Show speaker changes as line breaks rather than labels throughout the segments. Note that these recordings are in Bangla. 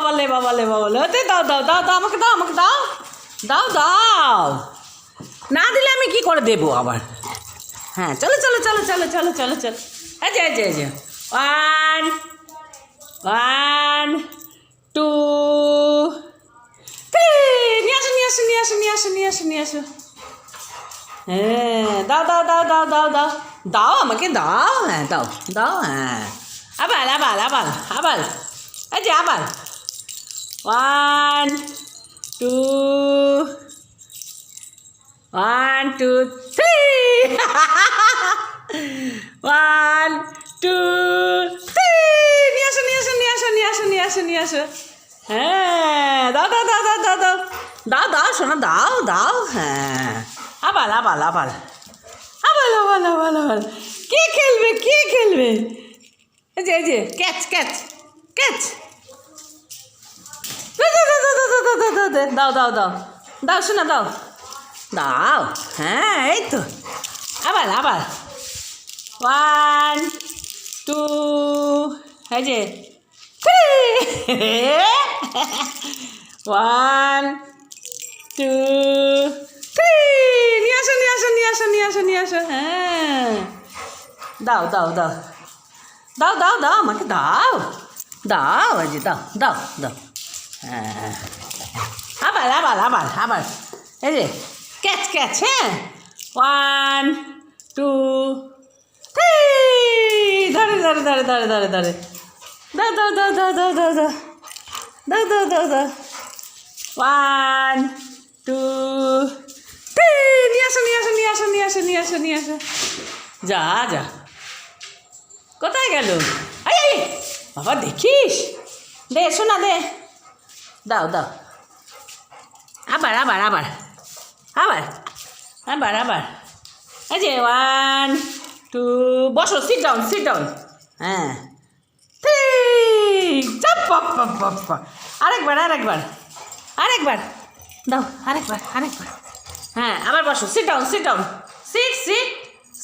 বাবালে বাবালে বাবালে ওতে দাও দাও দাও দাও আমাকে দাও আমাকে দাও দাও দাও না দিলে আমি কি করে দেবো আবার হ্যাঁ চলো চলো চলো চলো চলো চলো চলো এই যে এই যে এই যে 1 1 2 3 নিয়ে আসো নিয়ে আসো নিয়ে আসো নিয়ে আসো নিয়ে আসো নিয়ে আসো হ্যাঁ দাও দাও দাও দাও দাও দাও দাও আমাকে দাও হ্যাঁ দাও দাও হ্যাঁ আবার আবার আবার আবার এই যে আবার 1 2 1 2 3 1 2 3 নিয়ে আসো নিয়ে আসো নিয়ে আসো নিয়ে আসো নিয়ে আসো নিয়ে আসো হ্যাঁ দাও দাও দাও দাও দাও দাও দাও দাও শোনো দাও দাও হ্যাঁ আবার আবার আবার আবার আবার আবার আবার কে খেলবে কে খেলবে এই যে ক্যাচ ক্যাচ ক্যাচ দাও দাও দাও দাও শোনা দাও দাও হ্যাঁ এই তো আবার আবার 1 2 এই যে 1 2 3 নিয়ে আসো নিয়ে আসো নিয়ে আসো নিয়ে আসো নিয়ে আসো হ্যাঁ দাও দাও দাও দাও দাও দাও আমাকে দাও দাও এই যে দাও দাও দাও হ্যাঁ আবার আবার আবার আবার এই যে ক্যাচ ক্যাচ হ্যাঁ 1 2 3 ধরে ধরে ধরে ধরে ধরে ধরে দাও দাও দাও দাও দাও দাও দাও দাও দাও দাও দাও 1 2 3 নিয়ে আসো নিয়ে আসো নিয়ে আসো নিয়ে আসো নিয়ে আসো নিয়ে আসো যা যা কোথায় গেল এই বাবা দেখিস দে শোনা দে দাও দাও আবার আবার আবার আবার আবার আবার এই যে 1 2 বসো সিট ডাউন হ্যাঁ ঠিক আরেকবার আরেকবার আরেকবার দাও আরেকবার আরেকবার হ্যাঁ আবার বসো sit down sit sit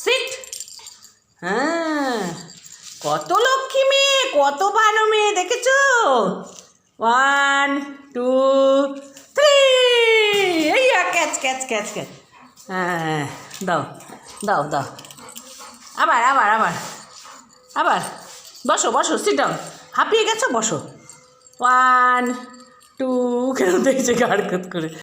sit হ্যাঁ কত লক্ষ্মী মেয়ে কত ভালো মেয়ে দেখেছো 1 2 3 এই ক্যাচ ক্যাচ ক্যাচ ক্যাচ হ্যাঁ দাও দাও দাও আবার আবার আবার আবার বসো বসো সিট ডাউন হাঁপিয়ে গেছো বসো 1 2 কেন দেখছে গাড় করে